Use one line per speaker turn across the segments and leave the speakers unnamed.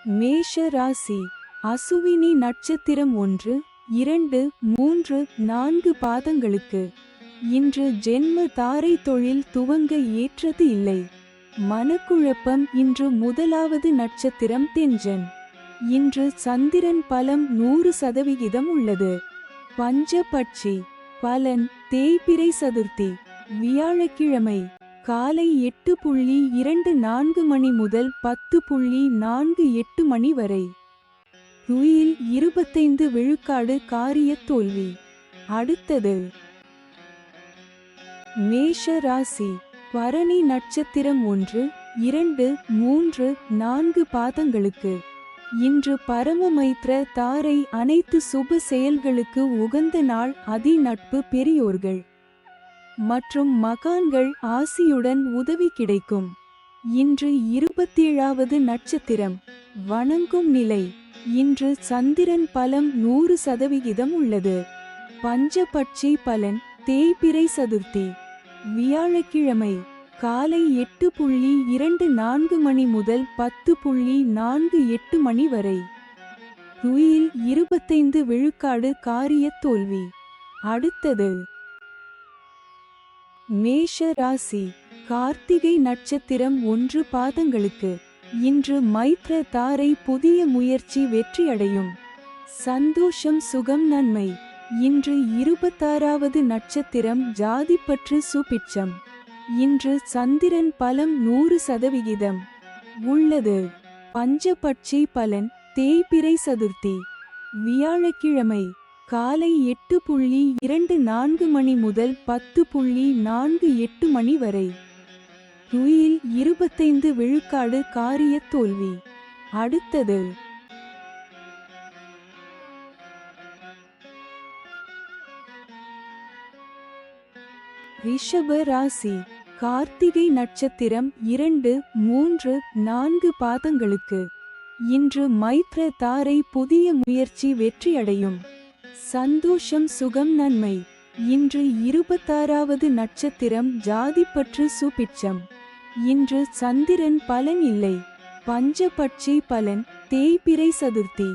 மேஷ ராசி. அசுவினி நட்சத்திரம் 1, 2, 3, 4 பாதங்களுக்கு. இன்று ஜென்ம தாரை தொழில் துவங்க ஏற்றது இல்லை. மனக்குழப்பம். இன்று முதலாவது நட்சத்திரம் தெஞ்சன். இன்று சந்திரன் பலம் 100% உள்ளது. பஞ்சபட்சி. பலன் தேய்பிறை சதுர்த்தி வியாழக்கிழமை காலை 8:24 மணி முதல் 10:48 மணி வரை. துயில் 25 விழுக்காடு காரிய தோல்வி. அடுத்தது மேஷ ராசி. பரணி நட்சத்திரம் 1, 2, 3, 4 பாதங்களுக்கு. இன்று பரமமைத்ர தாரை அனைத்து சுப செயல்களுக்கு உகந்த நாள். அதி நட்பு பெரியோர்கள் மற்றும் மகான்கள் ஆசியுடன் உதவி கிடைக்கும். இன்று 27வது நட்சத்திரம் வணங்கும் நிலை. இன்று சந்திரன் பலம் 100% உள்ளது. பஞ்சபட்சி பலன் தேய்பிறை சதுர்த்தி வியாழக்கிழமை காலை 8:24 மணி முதல் 10:48 மணி வரை. துயில் 25 விழுக்காடு காரிய தோல்வி. அடுத்தது மேஷ ராசி. கார்த்திகை நட்சத்திரம் 1 பாதங்களுக்கு. இன்று மைத்ர தாரை புதிய முயற்சி வெற்றியடையும். சந்தோஷம் சுகம் நன்மை. இன்று 26வது நட்சத்திரம் ஜாதிப்பற்று சுபிட்சம். இன்று சந்திரன் பலம் 100% உள்ளது. பஞ்சபட்சி பலன் தேய்பிறை சதுர்த்தி வியாழக்கிழமை காலை 8:24 மணி முதல் 10:48 மணி வரை. துயில் 25 விழுக்காடு காரிய தோல்வி. அடுத்தது ரிஷப ராசி. கார்த்திகை நட்சத்திரம் 2, 3, 4 பாதங்களுக்கு. இன்று மைத்ர தாரை புதிய முயற்சி வெற்றியடையும். சந்தோஷம் சுகம் நன்மை. இன்று 26வது நட்சத்திரம் ஜாதிப்பற்று சுபிட்சம். இன்று சந்திரன் பலன் இல்லை. பஞ்சபட்சி பலன் தேய்பிறை சதுர்த்தி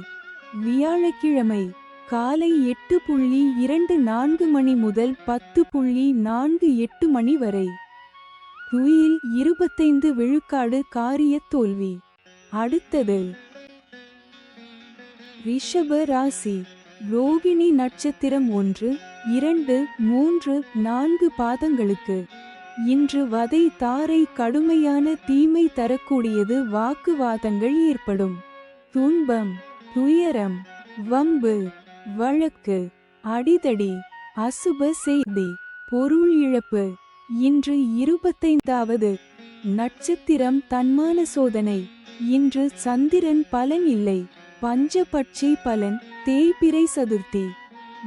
வியாழக்கிழமை காலை 8:24 மணி முதல் 10:48 மணி வரை. துயில் 25 விழுக்காடு காரிய தோல்வி. அடுத்தது ரிஷப ராசி. ரோகிணி நட்சத்திரம் 1, 2, 3, 4 பாதங்களுக்கு. இன்று வதை தாரை கடுமையான தீமை தரக்கூடியது. வாக்குவாதங்கள் ஏற்படும். துன்பம் துயரம் வம்பு வழக்கு அடிதடி அசுப செய்தி பொருள் இழப்பு. இன்று 25வது நட்சத்திரம் தன்மான சோதனை. இன்று சந்திரன் பலன் இல்லை. பஞ்சபட்சி பலன் தேய்பிறை சதுர்த்தி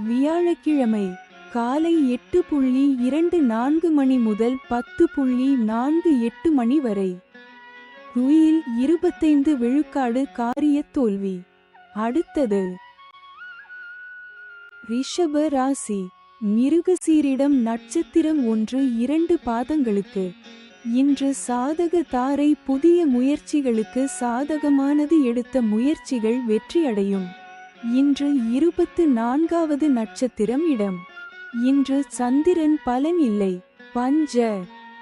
வியாழக்கிழமை காலை 8:24 மணி முதல் 10:48 மணி வரை. துயில் 25 விழுக்காடு காரிய தோல்வி. அடுத்தது ரிஷப ராசி. மிருகசீரிடம் நட்சத்திரம் 1, 2 பாதங்களுக்கு. இன்று சாதக தாரை புதிய முயற்சிகளுக்கு சாதகமானது. எடுத்த முயற்சிகள் வெற்றியடையும். இன்று 24வது நட்சத்திரம் இடம். இன்று சந்திரன் பலன் இல்லை. பஞ்ச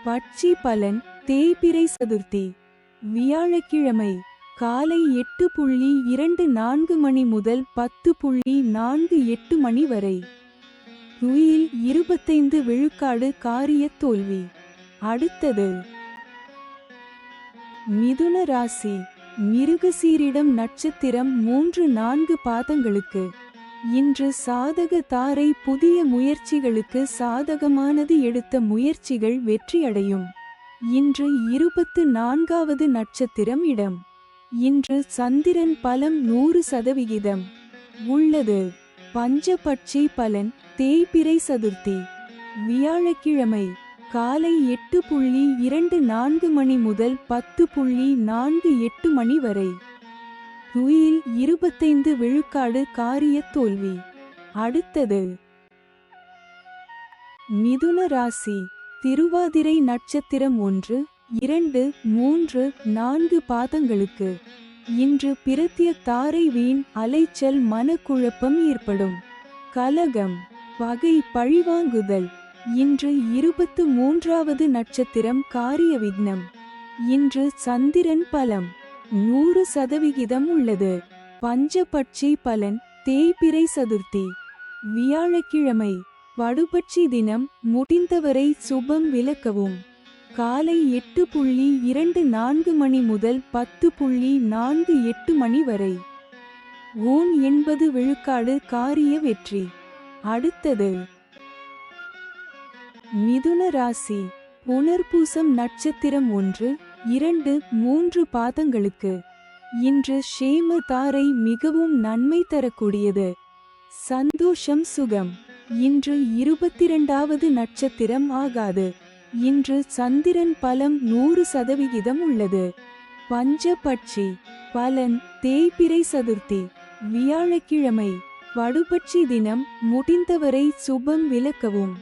பட்சி பலன் தேய்பிறை சதுர்த்தி வியாழக்கிழமை காலை 8:24 மணி முதல் 10:48 மணி வரை. துயில் 25 விழுக்காடு காரிய தோல்வி. அடுத்தது மிதுன ராசி. மிருகசீரிடம் நட்சத்திரம் 3, 4 பாதங்களுக்கு. இன்று சாதக தாரை புதிய முயற்சிகளுக்கு சாதகமானது. எடுத்த முயற்சிகள் வெற்றியடையும். இன்று 24வது நட்சத்திரம் இடம். இன்று சந்திரன் பலம் 100% உள்ளது. பஞ்சபட்சி பலன் தேய்பிறை சதுர்த்தி வியாழக்கிழமை காலை 8:24 மணி முதல் 10:48 மணி வரை. துயில் 25 விழுக்காடு காரிய தோல்வி. அடுத்தது மிதுன ராசி. திருவாதிரை நட்சத்திரம் 1, 2, 3, 4 பாதங்களுக்கு. இன்று பிரத்ய தாரை வீண் அலைச்சல் மனக்குழப்பம் ஏற்படும். கலகம் பகை பழிவாங்குதல். இன்று 23வது நட்சத்திரம் காரிய விக்னம். இன்று சந்திரன் பலம் 100% உள்ளது. பஞ்சபட்சி பலன் தேய்பிறை சதுர்த்தி வியாழக்கிழமை. வடுபட்சி தினம் முடிந்தவரை சுபம் விலக்கவும். காலை 8:24 மணி முதல் 10:48 மணி வரை. ஊன் 80 விழுக்காடு காரிய வெற்றி. அடுத்தது மிதுன ராசி. புனர்பூசம் நட்சத்திரம் 1, 2, 3 பாதங்களுக்கு இன்று ஷேம தாரை மிகவும் நன்மை தரக்கூடியது. சந்தோஷம் சுகம். இன்று 22வது நட்சத்திரம் ஆகாது. இன்று சந்திரன் பலம் 100% உள்ளது. பஞ்சபட்சி பலன் தேய்பிறை சதுர்த்தி வியாழக்கிழமை. வடுபட்சி தினம் முடிந்தவரை சுபம் விலக்கவும்.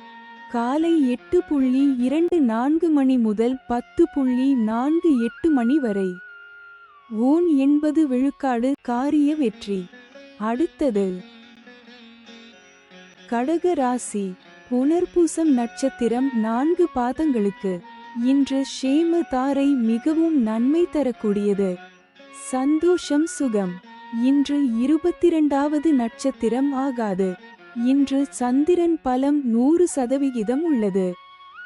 காலை 8:24 மணி முதல் 10:48 மணி வரை. ஊன் 80 விழுக்காடு காரிய வெற்றி. அடுத்தது கடக ராசி. புனர்பூசம் நட்சத்திரம் 4 பாதங்களுக்கு இன்று ஷேம தாரை மிகவும் நன்மை தரக்கூடியது. சந்தோஷம் சுகம். இன்று 22வது நட்சத்திரம் ஆகாது. இன்று சந்திரன் பலம் 100% உள்ளது.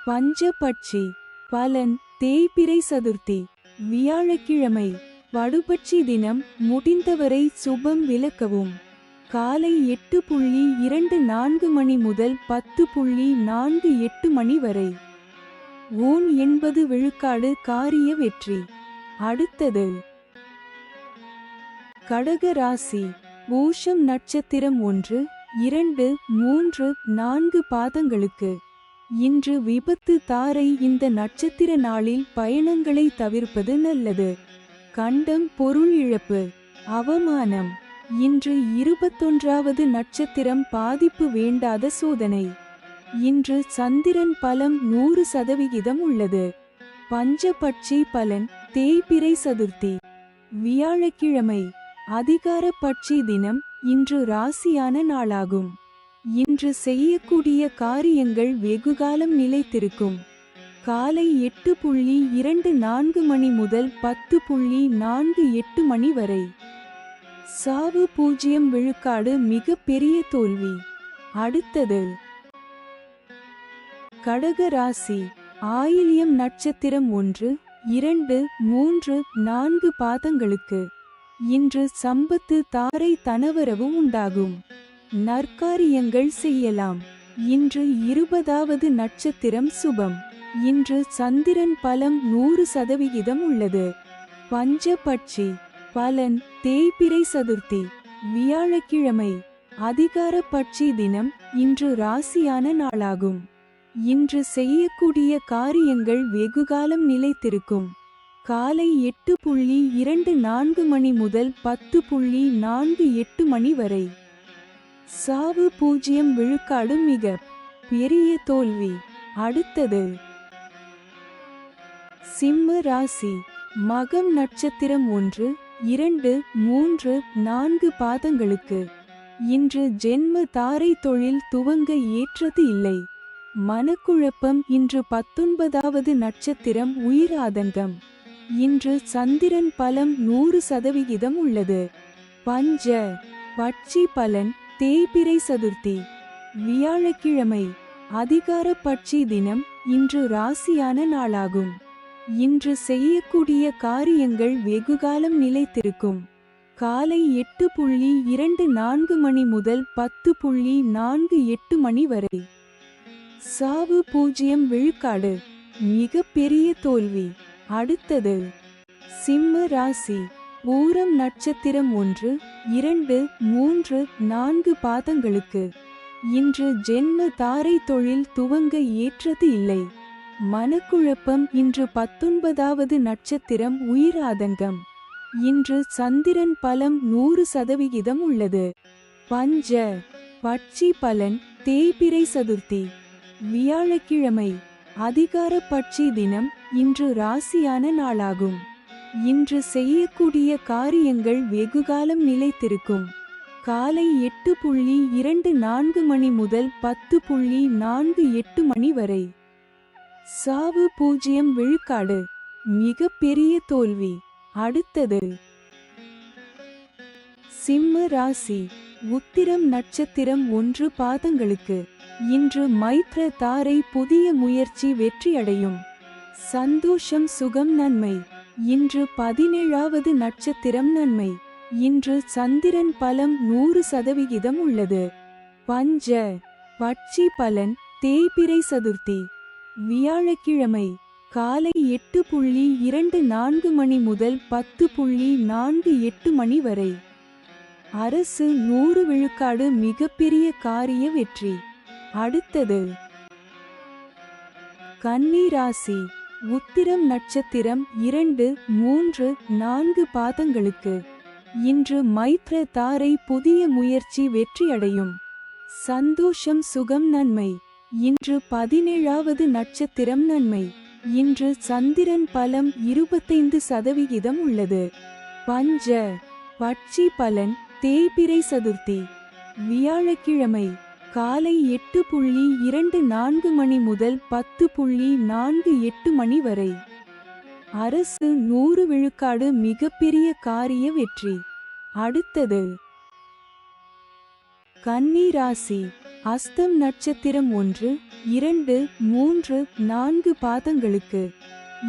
பஞ்சபட்சி பலன் தேய்பிறை சதுர்த்தி வியாழக்கிழமை. வடுபட்சி தினம் முடிந்தவரை சுபம் விலக்கவும். காலை 8:24 மணி முதல் 10:48 மணி வரை. ஊன் 80 விழுக்காடு காரிய வெற்றி. அடுத்தது கடக ராசி. பூஷம் நட்சத்திரம் 1, 2, 3, 4 பாதங்களுக்கு இன்று விபத்து தாரை. இந்த நட்சத்திர நாளில் பயணங்களை தவிர்ப்பது நல்லது. கண்டம் பொருள் இழப்பு அவமானம். இன்று 21வது நட்சத்திரம் பாதிப்பு வேண்டாத சோதனை. இன்று சந்திரன் பலம் 100% உள்ளது. பஞ்சபட்சி பலன் தேய்பிறை சதுர்த்தி வியாழக்கிழமை. அதிகார பட்சி தினம். இன்று ராசியான நாளாகும். இன்று செய்யக்கூடிய காரியங்கள் வெகுகாலம் நிலைத்திருக்கும். காலை 8:24 மணி முதல் 10:48 மணி வரை. சாவு 0 விழுக்காடு மிக பெரிய தோல்வி. அடுத்தது கடக ராசி. ஆயில்யம் நட்சத்திரம் 1, 2, 3, 4 பாதங்களுக்கு இன்று சம்பத்து தாரை தனவரவு உண்டாகும். நற்காரியங்கள் செய்யலாம். இன்று 20வது நட்சத்திரம் சுபம். இன்று சந்திரன் பலம் 100% உள்ளது. பஞ்சபட்சி பலன் தேய்பிறை சதுர்த்தி வியாழக்கிழமை. அதிகார பட்சி தினம். இன்று ராசியான நாளாகும். இன்று செய்யக்கூடிய காரியங்கள் வெகுகாலம் நிலைத்திருக்கும். காலை 8:24 மணி முதல் 10:48 மணி வரை. சாவு 0 விழுக்காடு மிக பெரிய தோல்வி. அடுத்தது சிம்ம ராசி. மகம் நட்சத்திரம் 1, 2, 3, 4 பாதங்களுக்கு இன்று ஜென்ம தாரை. தொழில் துவங்க ஏற்றது இல்லை. மனக்குழப்பம். இன்று 19வது நட்சத்திரம் உயிர் ஆதங்கம். இன்று சந்திரன் பலம் 100% உள்ளது. பஞ்ச பட்சி பலன் தேய்பிறை சதுர்த்தி வியாழக்கிழமை. அதிகார பட்சி தினம். இன்று ராசியான நாளாகும். இன்று செய்யக்கூடிய காரியங்கள் வெகுகாலம் நிலைத்திருக்கும். காலை 8:24 மணி முதல் 10:48 மணி வரை. சாவு 0 விழுக்காடு மிக பெரிய தோல்வி. அடுத்தது சிம்ம ராசி. பூரம் நட்சத்திரம் 1, 2, 3, 4 பாதங்களுக்கு இன்று ஜென்ம தாரை. தொழில் துவங்க ஏற்றது இல்லை. மனக்குழப்பம். இன்று 19வது நட்சத்திரம் உயிர் ஆதங்கம். இன்று சந்திரன் பலம் 100% உள்ளது. பஞ்ச பட்சி பலன் தேய்பிறை சதுர்த்தி வியாழக்கிழமை. அதிகார பட்சி தினம். இன்று ராசியான நாளாகும். இன்று செய்யக்கூடிய காரியங்கள் வெகுகாலம் நிலைத்திருக்கும். காலை 8:24 மணி முதல் 10:48 மணி வரை. சாவு 0 விழுக்காடு. மிக பெரிய தோல்வி. அடுத்தது சிம்ம ராசி. உத்திரம் நட்சத்திரம் 1 பாதங்களுக்கு. இன்று மைத்ர தாரை புதிய முயற்சி வெற்றியடையும். சந்தோஷம் சுகம் நன்மை. இன்று 17வது நட்சத்திரம் நன்மை. இன்று சந்திரன் பலம் 100% உள்ளது. பஞ்ச பட்சி பலன் தேய்பிறை சதுர்த்தி வியாழக்கிழமை காலை 8:24 மணி முதல் 10:48 மணி வரை. அரசு 100 விழுக்காடு மிகப்பெரிய காரிய வெற்றி. அடுத்தது கன்னி ராசி. உத்திரம் நட்சத்திரம் 2, 3, 4 பாதங்களுக்கு. இன்று மைத்ர தாரை புதிய முயற்சி வெற்றியடையும். சந்தோஷம் சுகம் நன்மை. இன்று 17வது நட்சத்திரம் நன்மை. இன்று சந்திரன் பலம் 25% உள்ளது. பஞ்ச பட்சி பலன் தேய்பிறை சதுர்த்தி வியாழக்கிழமை காலை 8:24 மணி முதல் 10:48 மணி வரை. அரசு 100 விழுக்காடு மிகப்பெரிய காரிய வெற்றி. அடுத்தது கன்னி ராசி. அஸ்தம் நட்சத்திரம் 1, 2, 3, 4 பாதங்களுக்கு.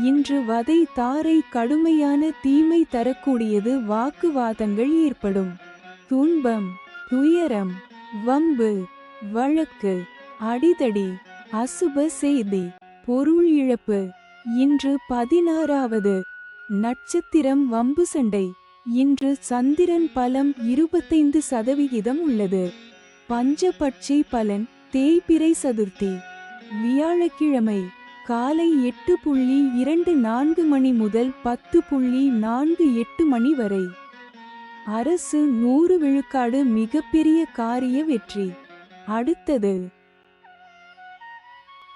இன்று வதை தாரை கடுமையான தீமை தரக்கூடியது. வாக்குவாதங்கள் ஏற்படும். துன்பம் துயரம் வம்பு வழக்கு அடிதடி அசுப செய்தி பொருள் இழப்பு. இன்று 16வது நட்சத்திரம் வம்பு சண்டை. இன்று சந்திரன் பலம் 25% உள்ளது. பஞ்சபட்சி பலன் தேய்பிறை சதுர்த்தி வியாழக்கிழமை காலை 8:24 மணி முதல் 10:48 மணி வரை. அரசு 100 விழுக்காடு மிகப்பெரிய காரிய வெற்றி. அடுத்தது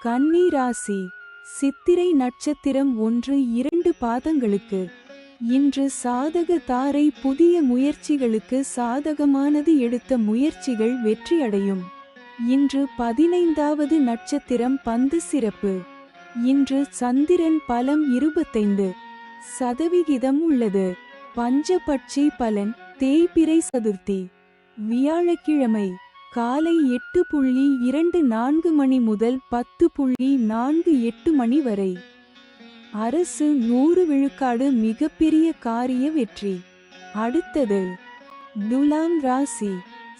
கன்னி ராசி. சித்திரை நட்சத்திரம் 1, 2 பாதங்களுக்கு. இன்று சாதக தாரை புதிய முயற்சிகளுக்கு சாதகமானது. எடுத்த முயற்சிகள் வெற்றியடையும். இன்று 15வது நட்சத்திரம் பந்து சிறப்பு. இன்று சந்திரன் பலம் 25% உள்ளது. பஞ்சபட்சி பலன் தேய்பிறை சதுர்த்தி வியாழக்கிழமை காலை 8:24 மணி முதல் 10:48 மணி வரை. அரசு 100 விழுக்காடு மிகப்பெரிய காரிய வெற்றி. அடுத்தது துலாம் ராசி.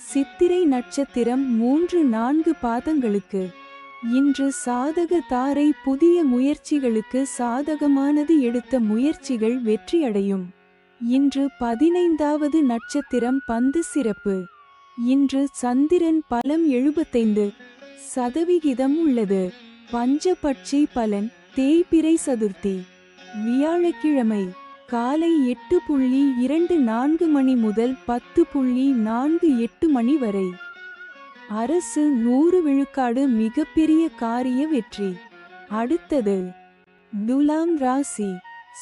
சித்திரை நட்சத்திரம் 3, 4 பாதங்களுக்கு. இன்று சாதக தாரை புதிய முயற்சிகளுக்கு சாதகமானது. எடுத்த முயற்சிகள் வெற்றியடையும். இன்று 15வது நட்சத்திரம் பந்து சிறப்பு. இன்று சந்திரன் பலம் 75% உள்ளது. பஞ்சபட்சி பலன் தேய்பிறை சதுர்த்தி வியாழக்கிழமை காலை 8:24 மணி முதல் 10:48 மணி வரை. அரசு 100 விழுக்காடு மிகப்பெரிய காரிய வெற்றி. அடுத்தது துலாம் ராசி.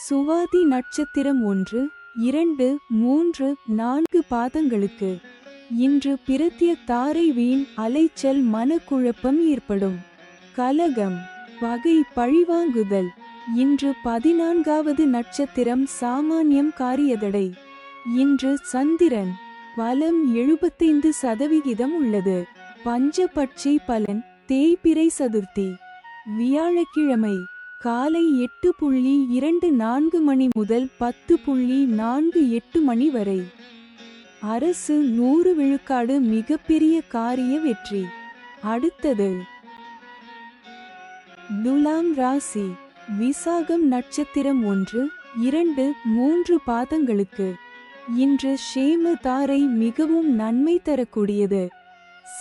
சுவாதி நட்சத்திரம் 1, 2, 3, 4 பாதங்களுக்கு. இன்று பிரத்ய தாரை வீண் அலைச்சல் மனக்குழப்பம் ஏற்படும். கலகம் பகை பழிவாங்குதல். இன்று 14வது நட்சத்திரம் சாமானியம் காரியதடை. இன்று சந்திரன் பலம் 75% உள்ளது. பஞ்சபட்சி பலன் தேய்பிறை சதுர்த்தி வியாழக்கிழமை காலை 8:24 மணி முதல் 10:48 மணி வரை. அரசு 100 விழுக்காடு மிகப்பெரிய காரிய வெற்றி. அடுத்தது துலாம் ராசி. விசாகம் நட்சத்திரம் 1, 2, 3 பாதங்களுக்கு. இன்று ஷேம தாரை மிகவும் நன்மை தரக்கூடியது.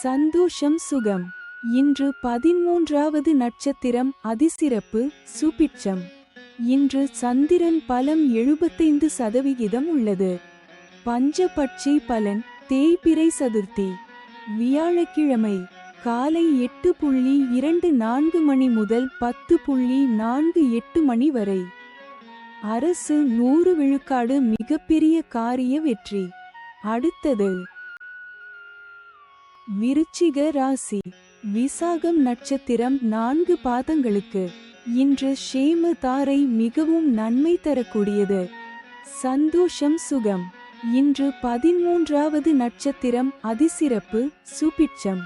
சந்தோஷம் சுகம். இன்று 13வது நட்சத்திரம் அதிசிறப்பு சுபிட்சம். இன்று சந்திரன் பலம் 75% உள்ளது. பஞ்சபட்சி பலன் தேய்பிறை சதுர்த்தி வியாழக்கிழமை காலை 8:24 மணி முதல் 10:48 மணி வரை. அரசு 100 விழுக்காடு மிகப்பெரிய காரிய வெற்றி. அடுத்தது விருச்சிக ராசி. விசாகம் நட்சத்திரம் 4 பாதங்களுக்கு. இன்று ஷேம தாரை மிகவும் நன்மை தரக்கூடியது. சந்தோஷம் சுகம். இன்று 13வது நட்சத்திரம் அதிசிறப்பு சுபிட்சம்.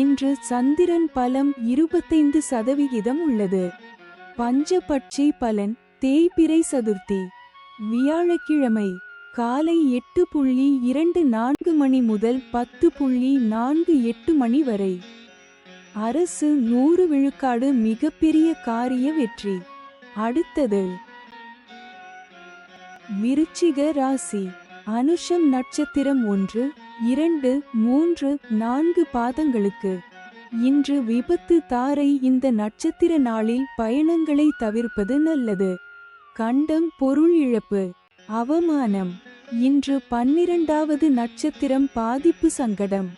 இன்று சந்திரன் பலம் 25% உள்ளது. பஞ்சபட்சி பலன் தேய்பிறை சதுர்த்தி வியாழக்கிழமை காலை 8:24 மணி முதல் 10:48 மணி வரை. அரசு 100 விழுக்காடு மிகப்பெரிய காரிய வெற்றி. அடுத்தது விருச்சிக ராசி. அனுஷம் நட்சத்திரம் 1, 2, 3, 4 பாதங்களுக்கு. இன்று விபத்து தாரை. இந்த நட்சத்திர நாளில் பயணங்களை தவிர்ப்பது நல்லது. கண்டம் பொருள் இழப்பு அவமானம். இன்று 12வது நட்சத்திரம் பாதிப்பு சங்கடம்.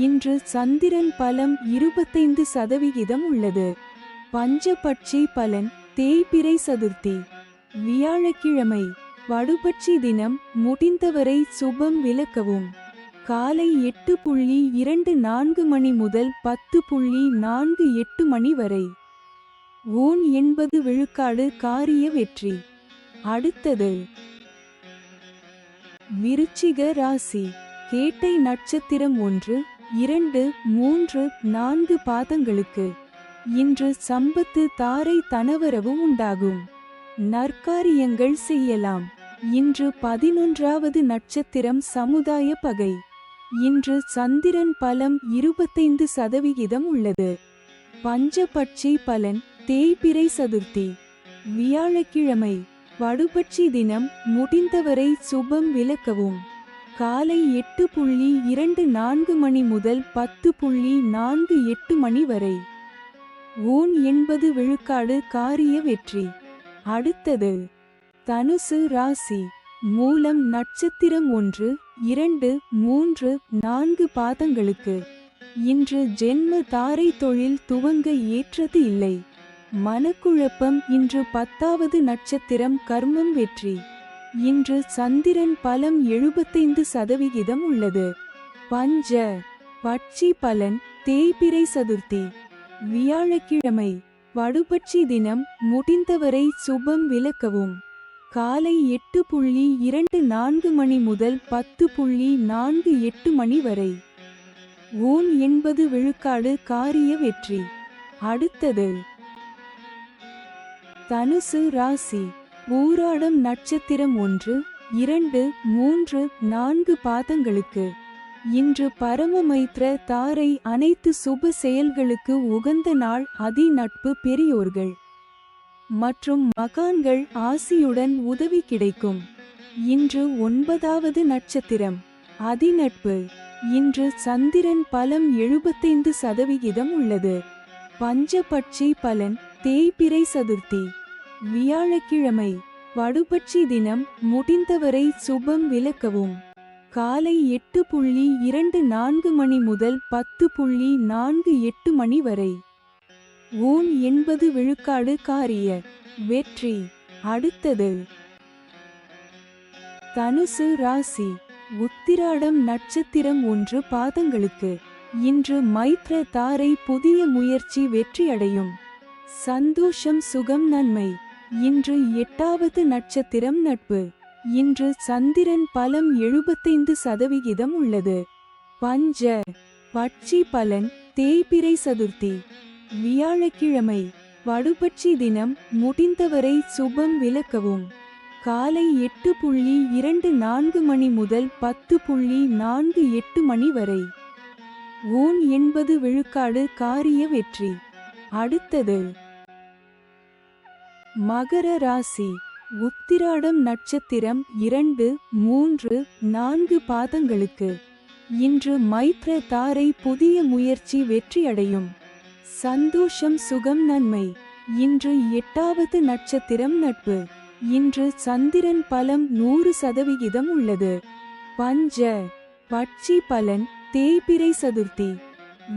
இன்று சந்திரன் பலம் 25% உள்ளது. பஞ்சபட்சி பலன் தேய்பிறை சதுர்த்தி வியாழக்கிழமை வடுபட்சி தினம். முடிந்தவரை சுபம் விலக்கவும். காலை 8:24 மணி முதல் 10:48 மணி வரை. ஊன் 80 விழுக்காடு காரிய வெற்றி. அடுத்தது விருச்சிக ராசி. கேட்டை நட்சத்திரம் 1, 2, 3, 4 பாதங்களுக்கு. இன்று சம்பத்து தாரை தனவரவு உண்டாகும். நற்காரியங்கள் செய்யலாம். இன்று 11வது நட்சத்திரம் சமுதாய பகை. இன்று சந்திரன் பலம் 25% உள்ளது. பஞ்சபட்சி பலன் தேய்பிறை சதுர்த்தி வியாழக்கிழமை வடுபட்சி தினம். முடிந்தவரை சுபம் விலக்கவும். காலை 8:24 மணி முதல் 10:48 மணி வரை. ஊன் 80 விழுக்காடு காரிய வெற்றி. அடுத்தது தனுசு ராசி. மூலம் நட்சத்திரம் 1, 2, 3, 4 பாதங்களுக்கு. இன்று ஜென்ம தாரை தொழில் துவங்க ஏற்றது இல்லை. மனக்குழப்பம். இன்று 10வது நட்சத்திரம் கர்மம் வெற்றி. இன்று சந்திரன் பலம் 75% உள்ளது. பஞ்ச பட்சி பலன் தேய்பிறை சதுர்த்தி வியாழக்கிழமை வடுபட்சி தினம். முடிந்தவரை சுபம் விலக்கவும். காலை 8:24 மணி முதல் 10:48 மணி வரை. ஊன் 80 விழுக்காடு காரிய வெற்றி. அடுத்தது தனுசு ராசி. ஊராடம் நட்சத்திரம் 1, 2, 3, 4 பாதங்களுக்கு. இன்று பரமமைத்ர தாரை. அனைத்து சுப செயல்களுக்கு உகந்த நாள். அதி நட்பு பெரியோர்கள் மற்றும் மகான்கள் ஆசியுடன் உதவி கிடைக்கும். இன்று 9வது நட்சத்திரம் அதிநட்பு. இன்று சந்திரன் பலம் 75% உள்ளது. பஞ்சபட்சி பலன் தேய்பிறை சதுர்த்தி வியாழக்கிழமை வடுபட்சி தினம். முடிந்தவரை சுபம் விலக்கவும். காலை 8:24 மணி முதல் 10:48 மணி வரை. ஊன் 80 விழுக்காடு காரிய வெற்றி. அடுத்தது தனுசு ராசி. உத்திராடம் நட்சத்திரம் 1 பாதங்களுக்கு. இன்று மைத்ர தாரை. புதிய முயற்சி வெற்றியடையும். சந்தோஷம் சுகம் நன்மை. இன்று 8வது நட்சத்திரம் நட்பு. இன்று சந்திரன் பலம் 75% உள்ளது. பஞ்ச பட்சி பலன் தேய்பிறை சதுர்த்தி வியாழக்கிழமை வடுபட்சி தினம். முடிந்தவரை சுபம் விலக்கவும். காலை 8:24 மணி முதல் 10:48 மணி வரை. ஊன் 80 விழுக்காடு காரிய வெற்றி. அடுத்தது மகர ராசி. உத்திராடம் நட்சத்திரம் 2, 3, 4 பாதங்களுக்கு. இன்று மைத்ர தாரை. புதிய முயற்சி வெற்றியடையும். சந்தோஷம் சுகம் நன்மை. இன்று 8வது நட்சத்திரம் நட்பு. இன்று சந்திரன் பலம் 100% உள்ளது. பஞ்ச பட்சி பலன் தேய்பிறை சதுர்த்தி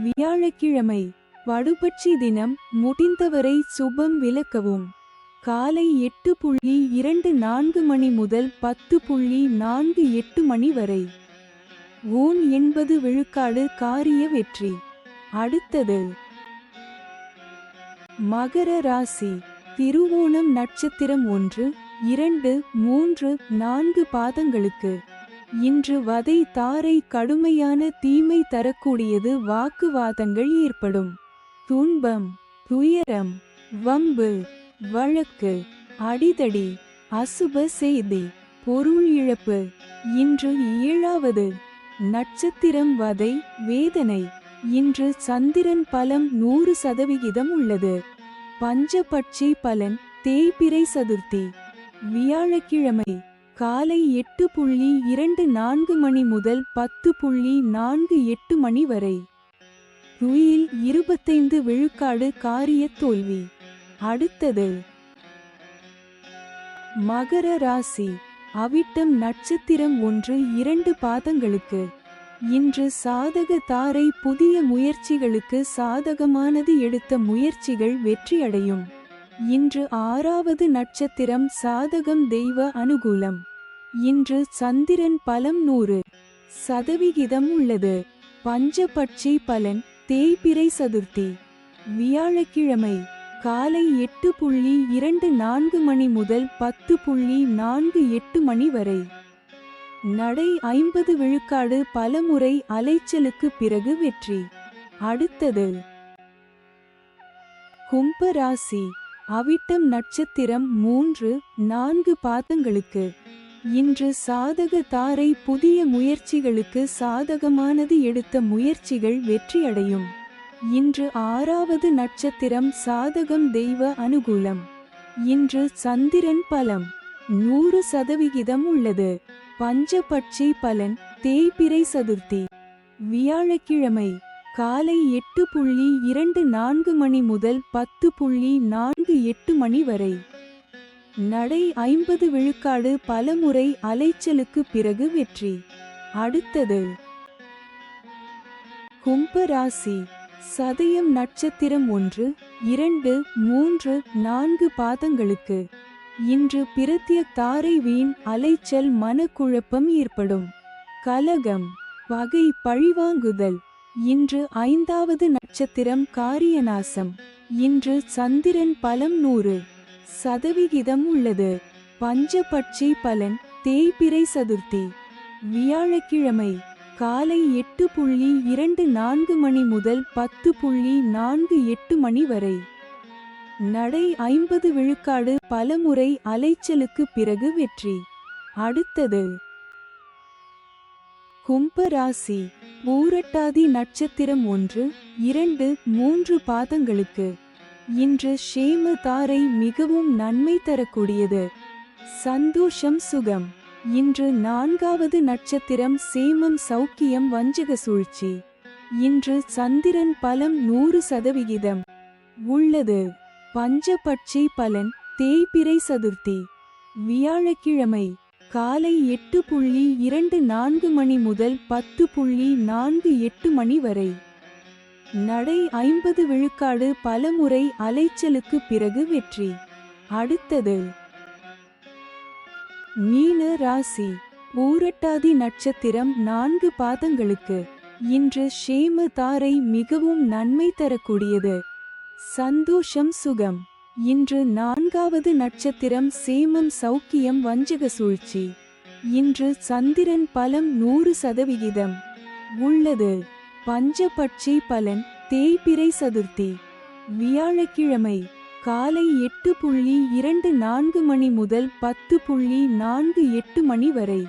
வியாழக்கிழமை வடுபட்சி தினம். முடிந்தவரை சுபம் விலக்கவும். காலை 8:24 மணி முதல் 10:48 மணி வரை. ஊன் 80 விழுக்காடு காரிய வெற்றி. அடுத்தது மகர ராசி. திருவோணம் நட்சத்திரம் 1, 2, 3, 4 பாதங்களுக்கு. இன்று வதை தாரை கடுமையான தீமை தரக்கூடியது. வாக்குவாதங்கள் ஏற்படும். துன்பம், துயரம், வம்பு, வழக்கு, அடிதடி, அசுப செய்தி, பொருள் இழப்பு. இன்று 7வது நட்சத்திரம் வதை, வேதனை. இன்று சந்திரன் பலம் 100% உள்ளது. பஞ்சபட்சி பலன் தேய்பிறை சதுர்த்தி. வியாழக்கிழமை காலை 8:24 மணி முதல் 10:48 மணி வரை. துயில் 25 விழுக்காடு காரிய தோல்வி. அடுத்தது மகர ராசி. அவிட்டம் நட்சத்திரம் 1, 2 பாதங்களுக்கு. இன்று சாதக தாரை புதிய முயற்சிகளுக்கு சாதகமானது. எடுத்த முயற்சிகள் வெற்றியடையும். இன்று 6வது நட்சத்திரம் சாதகம், தெய்வ அனுகூலம். இன்று சந்திரன் பலம் 100% உள்ளது. பஞ்சபட்சி பலன் தேய்பிறை சதுர்த்தி. வியாழக்கிழமை காலை 8:24 மணி முதல் 10:48 மணி வரை. நடை 50 விழுக்காடு பலமுறை அலைச்சலுக்கு பிறகு வெற்றி. அடுத்தது கும்ப ராசி. அவிட்டம் நட்சத்திரம் 3, 4 பாதங்களுக்கு. இன்று சாதக தாரை புதிய முயற்சிகளுக்கு சாதகமானது. எடுத்த முயற்சிகள் வெற்றியடையும். இன்று 6வது நட்சத்திரம் சாதகம், தெய்வ அனுகூலம். இன்று சந்திரன் பலம் 100% உள்ளது. பஞ்சபட்சி பலன் தேய்பிறை சதுர்த்தி. வியாழக்கிழமை காலை 8:24 மணி முதல் 10:48 மணி வரை. நடை 50 விழுக்காடு பலமுறை அலைச்சலுக்கு பிறகு வெற்றி. அடுத்தது கும்ப ராசி. சதயம் நட்சத்திரம் 1, 2, 3, 4 பாதங்களுக்கு. இன்று பிரத்ய தாரை வீண் அலைச்சல், மனக்குழப்பம் ஏற்படும். கலகம், பகை, பழிவாங்குதல். இன்று 5வது நட்சத்திரம் காரியநாசம். இன்று சந்திரன் பலம் 100% உள்ளது. பஞ்சபட்சி பலன் தேய்பிறை சதுர்த்தி. வியாழக்கிழமை காலை 8:24 மணி முதல் 10:48 மணி வரை. நடை 50 விழுக்காடு பலமுறை அலைச்சலுக்கு பிறகு வெற்றி. அடுத்தது கும்ப ராசி. பூரட்டாதி நட்சத்திரம் 1, 2, 3 பாதங்களுக்கு. இன்று ஷேம தாரை மிகவும் நன்மை தரக்கூடியது. சந்தோஷம், சுகம். இன்று 4வது நட்சத்திரம் சேமம், சௌக்கியம், வஞ்சக சூழ்ச்சி. இன்று சந்திரன் பலம் 100% உள்ளது. பஞ்சபட்சி பலன் தேய்பிறை சதுர்த்தி. வியாழக்கிழமை காலை 8:24 மணி முதல் 10:48 மணி வரை. நடை 50 விழுக்காடு பலமுறை அலைச்சலுக்கு பிறகு வெற்றி. அடுத்தது மீன ராசி. பூரட்டாதி நட்சத்திரம் 4 பாதங்களுக்கு. இன்று ஷேம தாரை மிகவும் நன்மை தரக்கூடியது. சந்தோஷம், சுகம். இன்று 4வது நட்சத்திரம் சேமம், சௌக்கியம், வஞ்சக சூழ்ச்சி. இன்று சந்திரன் பலம் 100% உள்ளது. பஞ்சபட்சி பலன் தேய்பிறை சதுர்த்தி. வியாழக்கிழமை காலை 8:24 மணி முதல் 10:48 மணி வரை.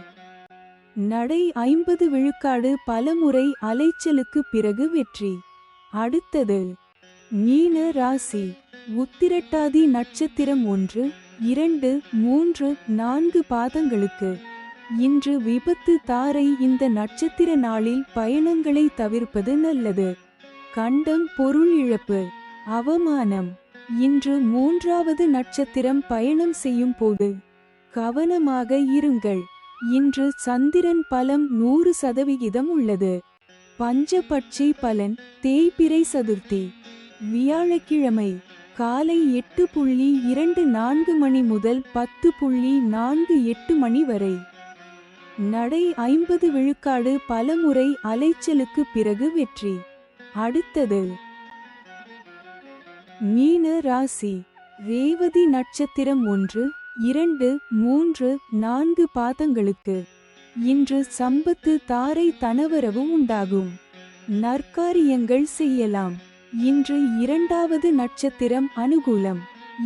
நடை 50 விழுக்காடு பலமுறை அலைச்சலுக்கு பிறகு வெற்றி. அடுத்தது மீன ராசி. உத்திரட்டாதி நட்சத்திரம் 1, 2, 3, 4 பாதங்களுக்கு. இன்று விபத்து தாரை. இந்த நட்சத்திர நாளில் பயணங்களை தவிர்ப்பது நல்லது. கண்டம், பொருள் இழப்பு, அவமானம். இன்று 3வது நட்சத்திரம் பயணம் செய்யும் போது கவனமாக இருங்கள். இன்று சந்திரன் பலம் 100% உள்ளது. பஞ்சபட்சி பலன் தேய்பிறை சதுர்த்தி. வியாழக்கிழமை காலை 8:24 மணி முதல் 10:48 மணி வரை. நடை 50 விழுக்காடு பலமுறை அலைச்சலுக்கு பிறகு வெற்றி. அடுத்தது மீன ராசி. ரேவதி நட்சத்திரம் 1, 2, 3, 4 பாதங்களுக்கு இன்று சம்பத்து தாரை தனவரவு உண்டாகும். நற்காரியங்கள் செய்யலாம். இன்று 2வது நட்சத்திரம் அனுகூலம்.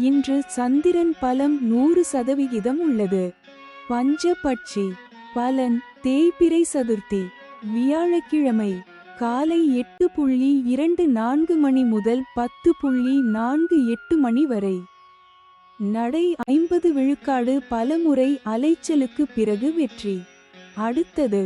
இன்று சந்திரன் பலம் 100% உள்ளது. பஞ்சபட்சி. பலன் தேய்பிறை சதுர்த்தி வியாழக்கிழமை காலை 8:24 மணி முதல் 10:48 மணி வரை. நடை 50 விழுக்காடு பலமுறை அலைச்சலுக்கு பிறகு வெற்றி. அடுத்தது